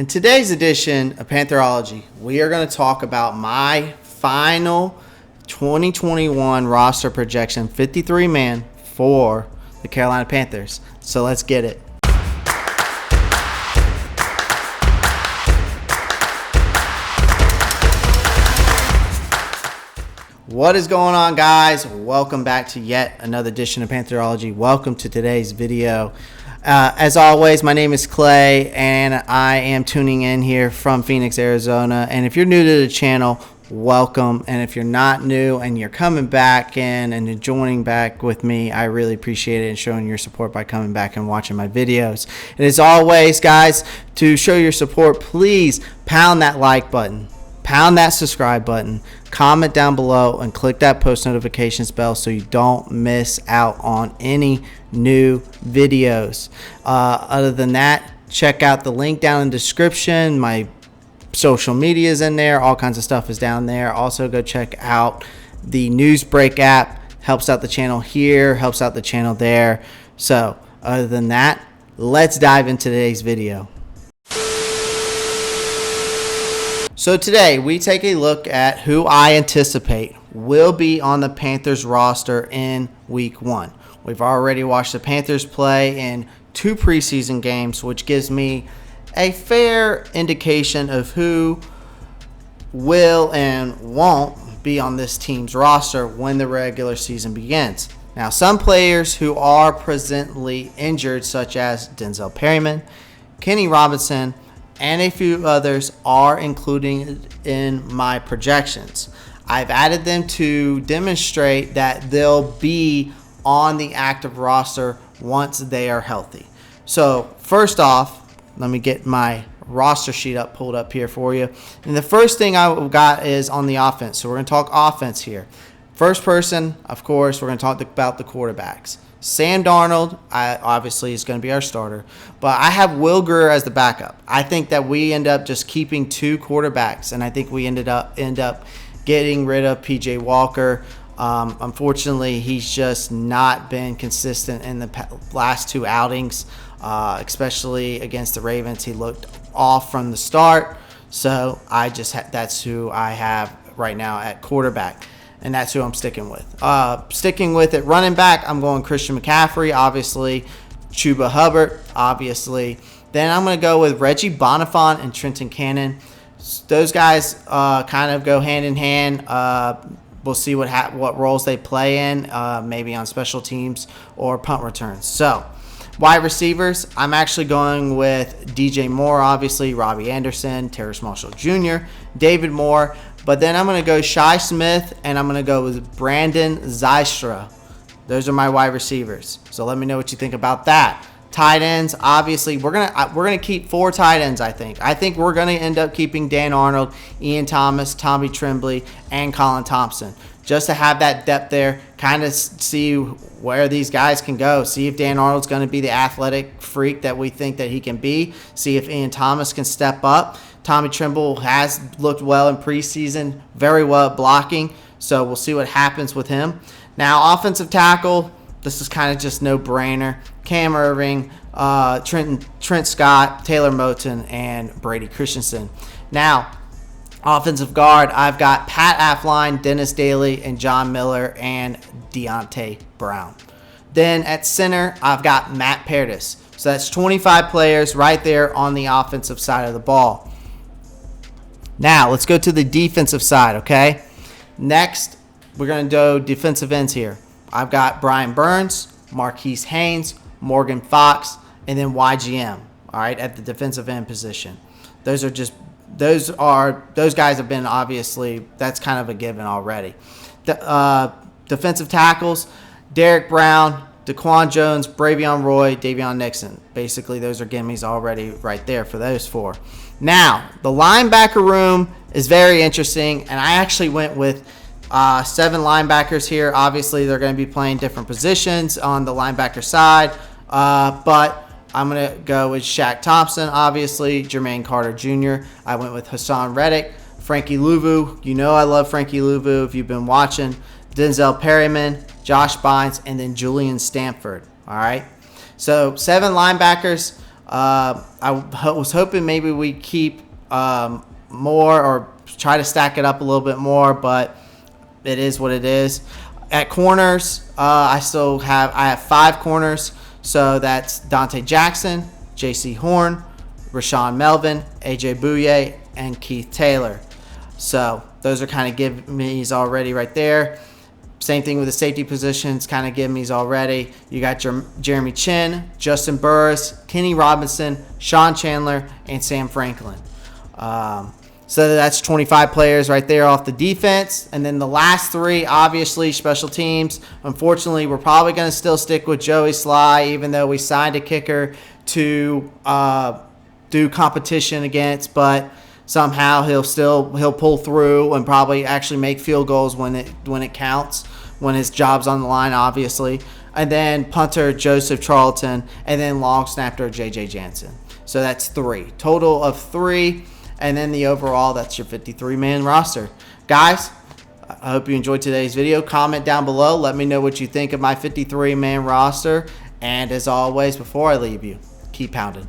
In today's edition of Pantherology, we are going to talk about my final 2021 roster projection, 53-man for the Carolina Panthers. So let's get it. What is going on, guys? Welcome back to yet another edition of Pantherology. Welcome to today's video. As always, my name is Clay, and I am tuning in here from Phoenix, Arizona. And if you're new to the channel, welcome. And if you're not new and you're coming back in and you're joining back with me, I really appreciate it and showing your support by coming back and watching my videos. And as always, guys, to show your support, please pound that like button. Pound that subscribe button, comment down below, and click that post notifications bell so you don't miss out on any new videos. Other than that, check out the link down in the description. My social media is in there. All kinds of stuff is down there. Also, go check out the Newsbreak app. Helps out the channel here, helps out the channel there. So, other than that, let's dive into today's video. So today we take a look at who I anticipate will be on the Panthers roster in week 1. We've already watched the Panthers play in 2 preseason games, which gives me a fair indication of who will and won't be on this team's roster when the regular season begins. Now, some players who are presently injured, such as Denzel Perryman, Kenny Robinson, and a few others, are included in my projections. I've added them to demonstrate that they'll be on the active roster once they are healthy. So first off, let me get my roster sheet pulled up here for you. And the first thing I've got is on the offense. So we're going to talk offense here. First person, of course, we're going to talk about the quarterbacks. Sam Darnold, obviously, is going to be our starter. But I have Will Grier as the backup. I think that we end up just keeping 2 quarterbacks, and I think we end up getting rid of P.J. Walker. Unfortunately, he's just not been consistent in the last 2 outings, especially against the Ravens. He looked off from the start. So that's who I have right now at quarterback. And that's who I'm sticking with. Sticking with it, running back, I'm going Christian McCaffrey, obviously. Chuba Hubbard, obviously. Then I'm going to go with Reggie Bonifant and Trenton Cannon. Those guys kind of go hand in hand. We'll see what roles they play in, maybe on special teams or punt returns. So, wide receivers, I'm actually going with DJ Moore, obviously, Robbie Anderson, Terrace Marshall Jr., David Moore. But then I'm going to go Shi Smith, and I'm going to go with Brandon Zystra. Those are my wide receivers. So let me know what you think about that. Tight ends, obviously, we're gonna keep 4 tight ends, I think. I think we're going to end up keeping Dan Arnold, Ian Thomas, Tommy Tremblay, and Colin Thompson. Just to have that depth there, kind of see where these guys can go. See if Dan Arnold's going to be the athletic freak that we think that he can be. See if Ian Thomas can step up. Tommy Tremblay has looked well in preseason, very well at blocking, so we'll see what happens with him. Now, offensive tackle, this is kind of just no-brainer. Cam Irving, Trent Scott, Taylor Moton, and Brady Christensen. Now, offensive guard, I've got Pat Affline, Dennis Daly, and John Miller, and Deontay Brown. Then at center, I've got Matt Paradis. So that's 25 players right there on the offensive side of the ball. Now, let's go to the defensive side, okay? Next, we're going to do defensive ends here. I've got Brian Burns, Marquise Haynes, Morgan Fox, and then YGM, all right, at the defensive end position. Those guys have been, obviously, that's kind of a given already. Defensive tackles, Derek Brown, Daquan Jones, Bravion Roy, Davion Nixon. Basically, those are gimmies already right there for those 4. Now, the linebacker room is very interesting, and I actually went with 7 linebackers here. Obviously, they're going to be playing different positions on the linebacker side, but I'm going to go with Shaq Thompson, obviously, Jermaine Carter Jr. I went with Hassan Reddick, Frankie Louvu. You know I love Frankie Louvu if you've been watching. Denzel Perryman, Josh Bynes, and then Julian Stanford. All right. So 7 linebackers. was hoping maybe we keep more or try to stack it up a little bit more, but it is what it is. At corners, I have 5 corners. So that's Dante Jackson, J.C. Horn, Rashawn Melvin, A.J. Bouye, and Keith Taylor. So those are kind of give me's already right there. Same thing with the safety positions, kind of give me's already. You got Jeremy Chin, Justin Burris, Kenny Robinson, Sean Chandler, and Sam Franklin. So that's 25 players right there off the defense. And then the last 3, obviously, special teams. Unfortunately, we're probably going to still stick with Joey Sly, even though we signed a kicker to do competition against. But somehow he'll pull through and probably actually make field goals when it counts, when his job's on the line, obviously. And then punter Joseph Charlton, and then long snapper J.J. Jansen. So that's 3. Total of 3. And then the overall, that's your 53-man roster. Guys, I hope you enjoyed today's video. Comment down below. Let me know what you think of my 53-man roster. And as always, before I leave you, keep pounding.